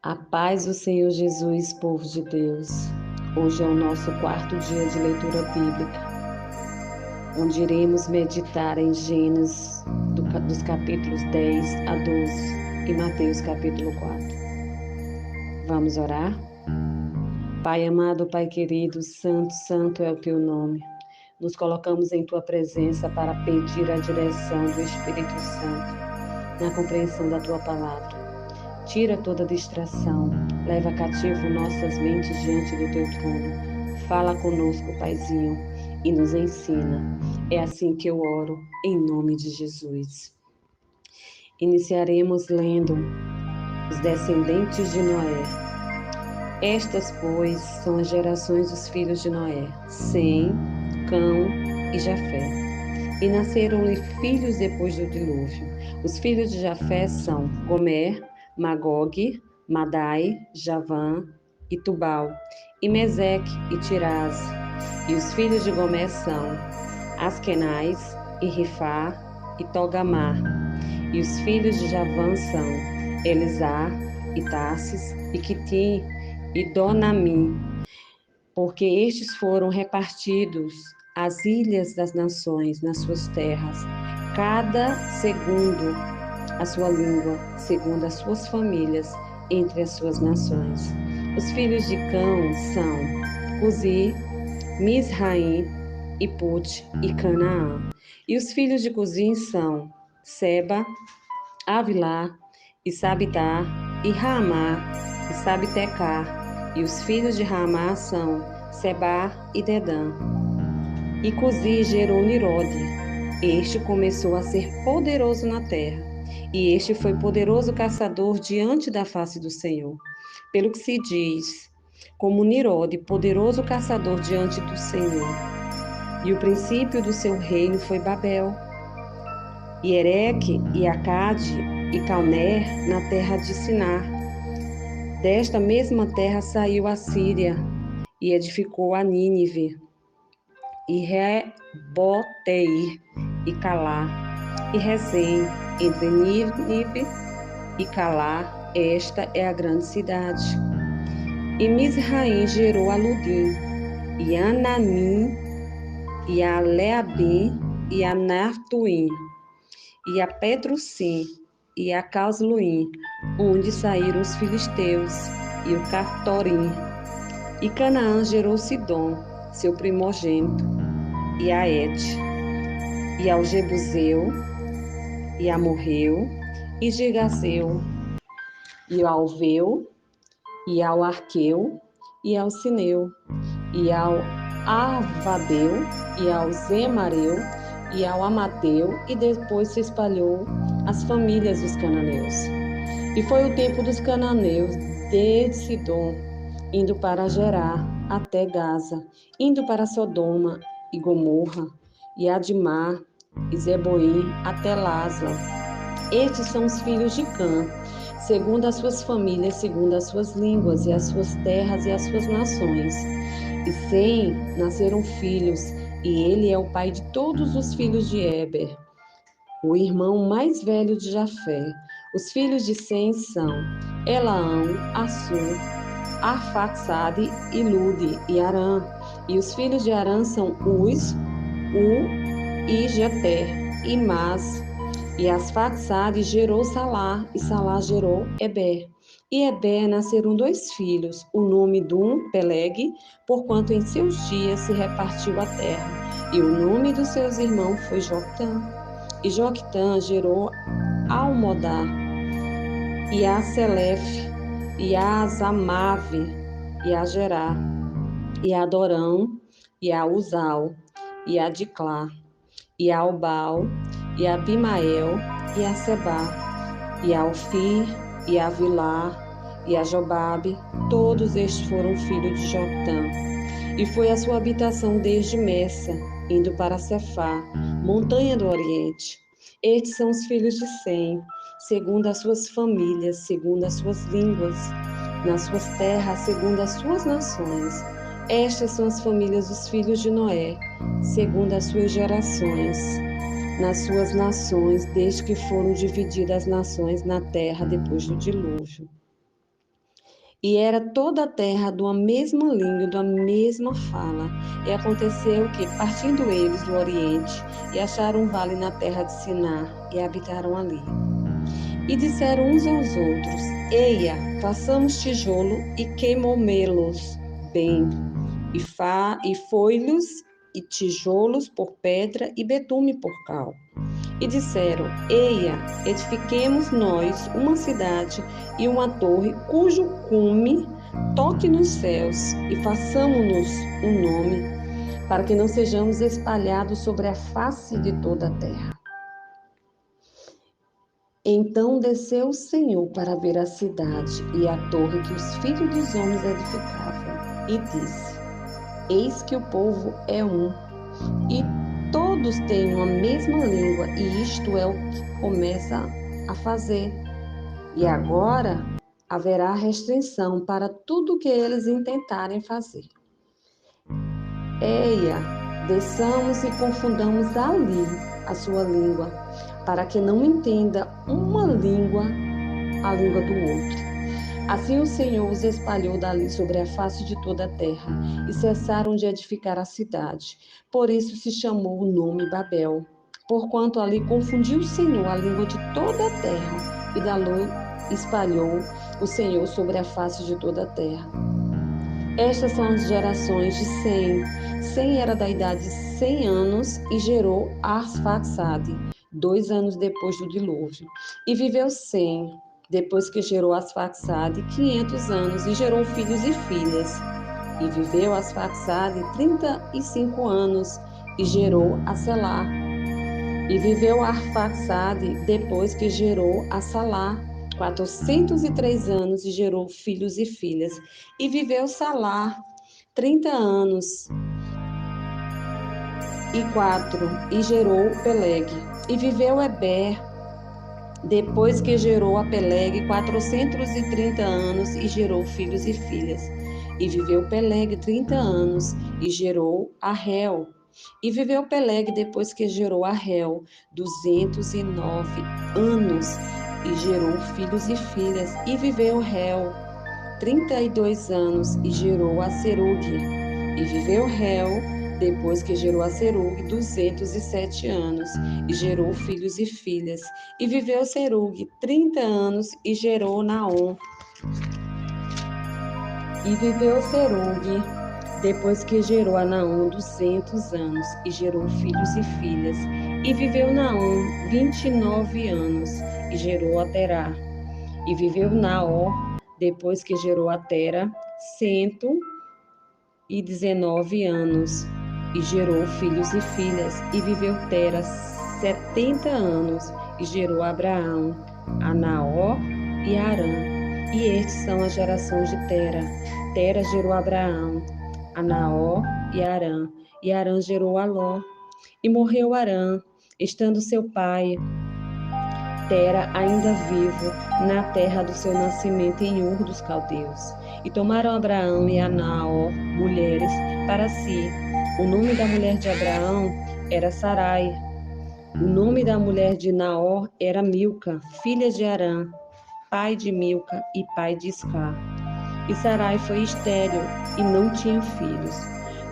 A paz do Senhor Jesus, povo de Deus. Hoje é o nosso quarto dia de leitura bíblica, onde iremos meditar em Gênesis dos capítulos 10 a 12 e Mateus capítulo 4. Vamos orar? Pai amado, Pai querido, santo, santo é o teu nome. Nos colocamos em tua presença para pedir a direção do Espírito Santo na compreensão da tua palavra. Tira toda distração, leva cativo nossas mentes diante do teu trono. Fala conosco, Paizinho, e nos ensina. É assim que eu oro, em nome de Jesus. Iniciaremos lendo os descendentes de Noé. Estas, pois, são as gerações dos filhos de Noé, Sem, Cão e Jafé. E nasceram-lhe filhos depois do dilúvio. Os filhos de Jafé são Gomer, Magog, Madai, Javã e Tubal, e Meseque e Tirás. E os filhos de Gomer são Askenaz e Rifá e Togamar. E os filhos de Javã são Elisá e Tarsis e Quitim e Donamim, porque estes foram repartidos as ilhas das nações nas suas terras, cada segundo a sua língua, segundo as suas famílias, entre as suas nações. Os filhos de Cão são Cuzi, Misraim, e Put e Canaã. E os filhos de Cuzi são Seba, Avilá, e Sabitá, e Ramá, e Sabtecar. E os filhos de Ramá são Sebá e Dedã. E Cuzi gerou Nirode. Este começou a ser poderoso na terra. E este foi poderoso caçador diante da face do Senhor. Pelo que se diz, como Nirode, poderoso caçador diante do Senhor. E o princípio do seu reino foi Babel. E Ereque, e Acade, e Calner, na terra de Sinar. Desta mesma terra saiu a Síria, e edificou a Nínive, e Reboteir, e Calá, e Rezém, entre Nínive e Calá, esta é a grande cidade. E Misraim gerou a Ludim, e a Anamim, e a Leabim, e a Nartuim, e a Petrusim, e a Casluim, onde saíram os filisteus, e o Cartorim. E Canaã gerou Sidom, seu primogênito, e a Et, e ao Jebuseu, e a Morreu, e Girgaseu, e ao Alveu, e ao Arqueu, e ao Sineu, e ao Arvadeu, e ao Zemareu, e ao Amateu, e depois se espalhou as famílias dos cananeus. E foi o tempo dos cananeus desde Sidom, indo para Gerar até Gaza, indo para Sodoma e Gomorra, e Admar, e Zeboim até Lasa. Estes são os filhos de Cã, segundo as suas famílias, segundo as suas línguas, e as suas terras e as suas nações. E Sem nasceram filhos, e ele é o pai de todos os filhos de Éber, o irmão mais velho de Jafé. Os filhos de Sem são Elaão, Assur, Arfaxade, e Lude, e Arã. E os filhos de Arã são Uz, e Jeter, e Mas. E Asfaxade gerou Salá, e Salá gerou Eber. E Eber nasceram 2 filhos, o nome de um, Peleg, porquanto em seus dias se repartiu a terra. E o nome dos seus irmãos foi Joctã. E Joctã gerou Almodá, e a Selefe, e a Zamave, e a Gerá, e a Dorão, e a Uzal, e a Diclá, e a Obal, e a Abimael, e a Sebá, e a Ofir, e a Vilá, e a Jobabe. Todos estes foram filhos de Joctã. E foi a sua habitação desde Messa, indo para Cefá, montanha do Oriente. Estes são os filhos de Sem, segundo as suas famílias, segundo as suas línguas, nas suas terras, segundo as suas nações. Estas são as famílias dos filhos de Noé, segundo as suas gerações, nas suas nações, desde que foram divididas as nações na terra depois do dilúvio. E era toda a terra de uma mesma língua, de uma mesma fala. E aconteceu que, partindo eles do Oriente, e acharam um vale na terra de Siná, e habitaram ali. E disseram uns aos outros: Eia, façamos tijolo e queimemo-los bem. E foi-lhes e tijolos por pedra e betume por cal. E disseram: Eia, edifiquemos nós uma cidade e uma torre cujo cume toque nos céus, e façamos-nos um nome, para que não sejamos espalhados sobre a face de toda a terra. Então desceu o Senhor para ver a cidade e a torre que os filhos dos homens edificavam, e disse: Eis que o povo é um, e todos têm uma mesma língua, e isto é o que começa a fazer. E agora haverá restrição para tudo que eles intentarem fazer. Eia, desçamos e confundamos ali a sua língua, para que não entenda uma língua a língua do outro. Assim o Senhor os espalhou dali sobre a face de toda a terra, e cessaram de edificar a cidade. Por isso se chamou o nome Babel, porquanto ali confundiu o Senhor a língua de toda a terra, e dali espalhou o Senhor sobre a face de toda a terra. Estas são as gerações de Sem. Sem era da idade de 100 anos e gerou Arfaxade, 2 anos depois do dilúvio. E viveu Sem, depois que gerou Arfaxade, 500 anos e gerou filhos e filhas. E viveu Arfaxade 35 anos e gerou a Selá. E viveu Arfaxade, depois que gerou a Salá, 403 anos e gerou filhos e filhas. E viveu Salá 30 anos e 4 e gerou Peleg. E viveu Eber, depois que gerou a Peleg, 430 anos e gerou filhos e filhas. E viveu Peleg 30 anos e gerou a Reu. E viveu Peleg, depois que gerou a Reu, 209 anos e gerou filhos e filhas. E viveu Reu 32 anos e gerou a Serugue. E viveu Reu, depois que gerou a Serugue, 207 anos e gerou filhos e filhas. E viveu Serugue 30 anos e gerou Naom. E viveu Serugue, depois que gerou a Naom 200 anos e gerou filhos e filhas. E viveu Naom 29 anos e gerou a Terá. E viveu Naor, depois que gerou a Tera, 119 anos e gerou filhos e filhas. E viveu Tera 70 anos e gerou a Abraão, a Naor e a Arã. E estes são as gerações de Tera. Tera gerou a Abraão, a Naor e a Arã. E Arã gerou a Ló. E morreu Arã, estando seu pai Tera ainda vivo na terra do seu nascimento em Ur dos Caldeus. E tomaram Abraão e a Naor mulheres para si. O nome da mulher de Abraão era Sarai. O nome da mulher de Naor era Milca, filha de Arã, pai de Milca e pai de Iscar. E Sarai foi estéril e não tinha filhos.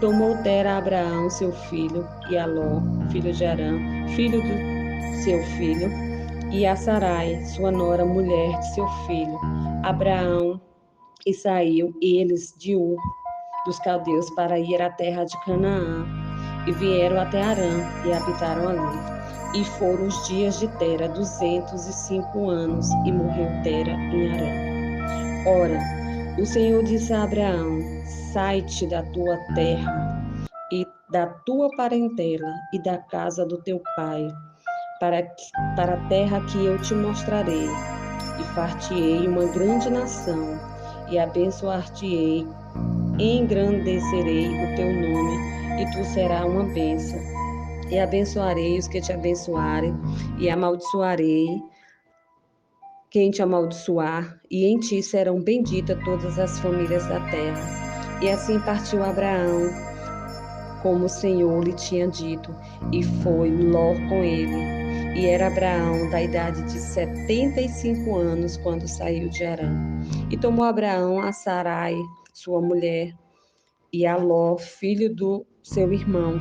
Tomou Tera a Abraão, seu filho, e a Ló, filho de Arã, filho do seu filho, e a Sarai, sua nora, mulher de seu filho, Abraão, e saiu eles de Ur dos Caldeus para ir à terra de Canaã, e vieram até Arã e habitaram ali. E foram os dias de Tera 205 anos, e morreu Tera em Arã. Ora, o Senhor disse a Abraão: sai-te da tua terra e da tua parentela e da casa do teu pai, para a terra que eu te mostrarei, e far-te-ei uma grande nação, e abençoar-te-ei, engrandecerei o teu nome, e tu serás uma bênção. E abençoarei os que te abençoarem, e amaldiçoarei quem te amaldiçoar, e em ti serão benditas todas as famílias da terra. E assim partiu Abraão, como o Senhor lhe tinha dito, e foi Ló com ele. E era Abraão da idade de 75 anos quando saiu de Harã. E tomou Abraão a Sarai, sua mulher, e a Ló, filho do seu irmão,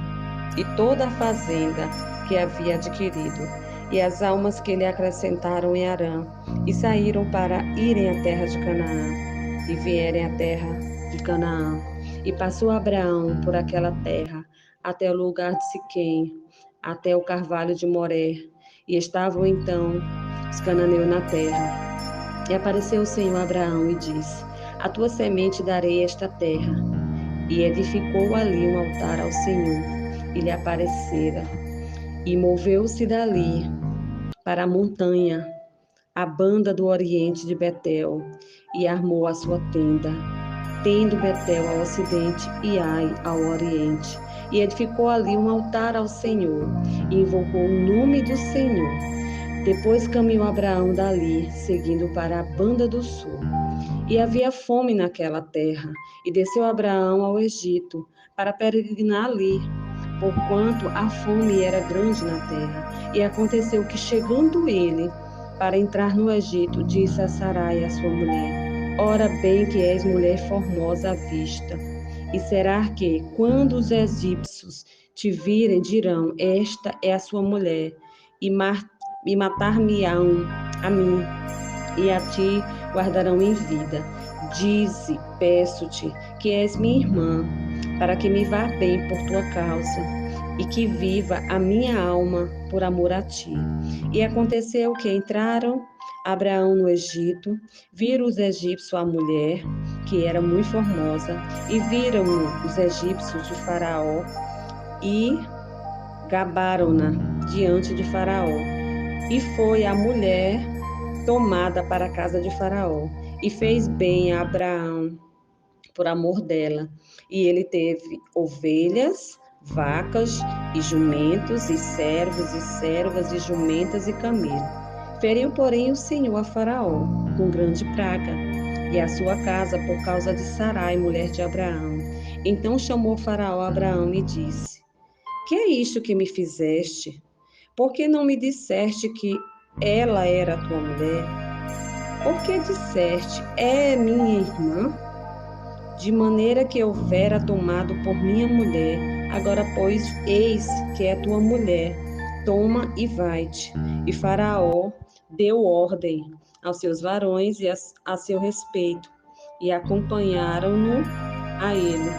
e toda a fazenda que havia adquirido, e as almas que lhe acrescentaram em Harã, e saíram para irem à terra de Canaã, e vierem à terra de Canaã. E passou Abraão por aquela terra, até o lugar de Siquém, até o carvalho de Moré, e estavam então os cananeus na terra. E apareceu o Senhor a Abraão e disse: A tua semente darei esta terra. E edificou ali um altar ao Senhor, e lhe aparecera. E moveu-se dali para a montanha, a banda do oriente de Betel, e armou a sua tenda, tendo Betel ao ocidente e Ai ao oriente. E edificou ali um altar ao Senhor, e invocou o nome do Senhor. Depois caminhou Abraão dali, seguindo para a banda do sul. E havia fome naquela terra, e desceu Abraão ao Egito, para peregrinar ali, porquanto a fome era grande na terra. E aconteceu que, chegando ele para entrar no Egito, disse a Sarai, a sua mulher: Ora bem que és mulher formosa à vista. E será que, quando os egípcios te virem, dirão: Esta é a sua mulher, e matar-me-ão a mim, e a ti guardarão em vida. Dize, peço-te, que és minha irmã, para que me vá bem por tua causa, e que viva a minha alma por amor a ti. E aconteceu que entraram Abraão no Egito, viram os egípcios a mulher, que era muito formosa, e viram os egípcios de Faraó, e gabaram-na diante de Faraó. E foi a mulher tomada para a casa de Faraó, e fez bem a Abraão por amor dela. E ele teve ovelhas, vacas e jumentos, e servos e servas, e jumentas e camelos. Feriu, porém, o Senhor a Faraó com grande praga, e a sua casa por causa de Sarai, mulher de Abraão. Então chamou Faraó a Abraão e disse: Que é isto que me fizeste? Por que não me disseste que ela era tua mulher? Por que disseste: É minha irmã? De maneira que houvera tomado por minha mulher. Agora, pois, eis que é tua mulher, toma e vai-te. E Faraó deu ordem aos seus varões e a seu respeito, e acompanharam-no a ele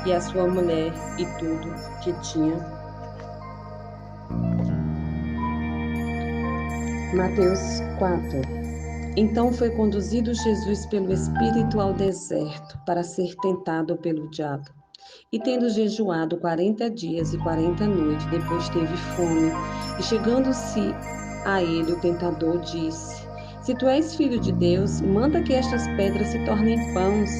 e a sua mulher e tudo que tinha. Mateus 4. Então foi conduzido Jesus pelo Espírito ao deserto para ser tentado pelo diabo. E tendo jejuado 40 dias e 40 noites, depois teve fome. E chegando-se a ele, o tentador disse: Se tu és filho de Deus, manda que estas pedras se tornem pães.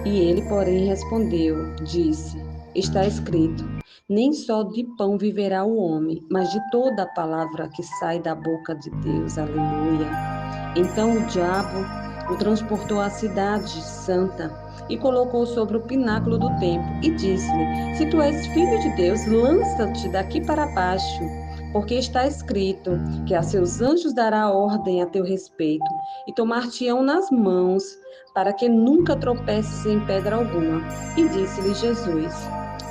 E ele, porém, respondeu, disse: Está escrito: Nem só de pão viverá o homem, mas de toda a palavra que sai da boca de Deus. Aleluia. Então o diabo o transportou à cidade santa e colocou sobre o pináculo do templo e disse-lhe: Se tu és filho de Deus, lança-te daqui para baixo, porque está escrito que a seus anjos dará ordem a teu respeito e tomar-te-ão nas mãos, para que nunca tropeces em pedra alguma. E disse-lhe Jesus: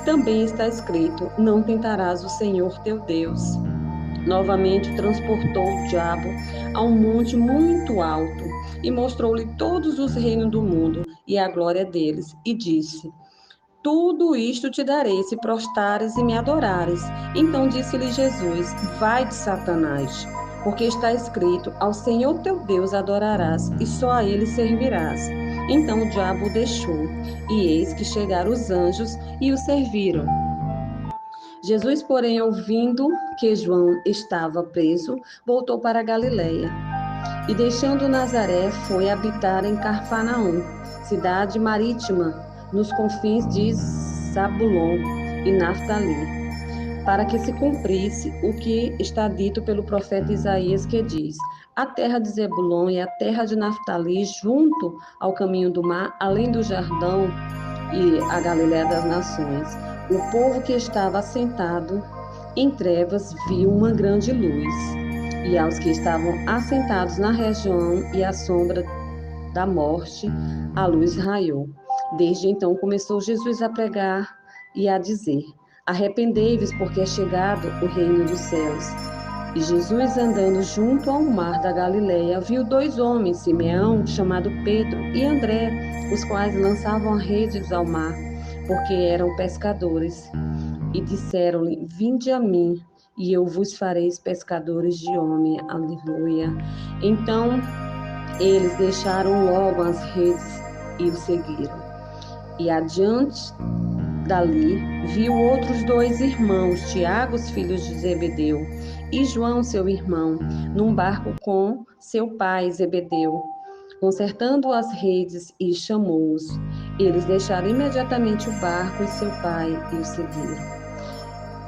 Também está escrito: Não tentarás o Senhor teu Deus. Novamente transportou o diabo a um monte muito alto e mostrou-lhe todos os reinos do mundo e a glória deles, e disse: Tudo isto te darei se prostrares e me adorares. Então disse-lhe Jesus: Vai-te, Satanás, porque está escrito: Ao Senhor teu Deus adorarás e só a ele servirás. Então o diabo o deixou, e eis que chegaram os anjos e o serviram. Jesus, porém, ouvindo que João estava preso, voltou para a Galiléia. E deixando Nazaré, foi habitar em Cafarnaum, cidade marítima, nos confins de Zabulon e Naftali, para que se cumprisse o que está dito pelo profeta Isaías, que diz: A terra de Zebulon e a terra de Naftali, junto ao caminho do mar, além do Jordão e a Galiléia das nações. O povo que estava assentado Em trevas viu uma grande luz, e aos que estavam assentados na região e à sombra da morte, a luz raiou. Desde então começou Jesus a pregar e a dizer: Arrependei-vos, porque é chegado o reino dos céus. E Jesus, andando junto ao mar da Galileia, viu dois homens, Simeão, chamado Pedro, e André, os quais lançavam redes ao mar, porque eram pescadores. E disseram-lhe: Vinde a mim, e eu vos farei pescadores de homem. Aleluia. Então eles deixaram logo as redes e o seguiram. E adiante dali, viu outros dois irmãos, Tiago, os filhos de Zebedeu, e João, seu irmão, num barco com seu pai Zebedeu, consertando as redes, e chamou-os. Eles deixaram imediatamente o barco e seu pai e o seguiram.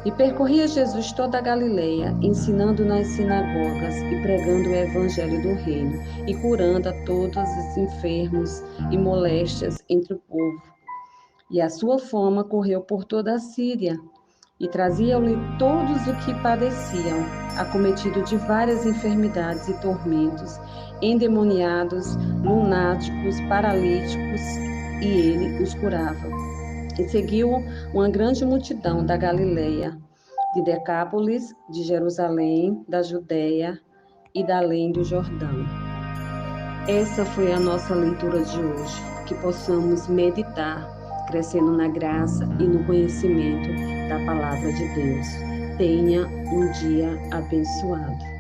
E percorria Jesus toda a Galileia, ensinando nas sinagogas e pregando o evangelho do reino, e curando a todos os enfermos e moléstias entre o povo. E a sua fama correu por toda a Síria, e traziam-lhe todos os que padeciam, acometidos de várias enfermidades e tormentos, endemoniados, lunáticos, paralíticos, e ele os curava. E seguiu uma grande multidão da Galileia, de Decápolis, de Jerusalém, da Judéia e da além do Jordão. Essa foi a nossa leitura de hoje, que possamos meditar, crescendo na graça e no conhecimento da palavra de Deus. Tenha um dia abençoado.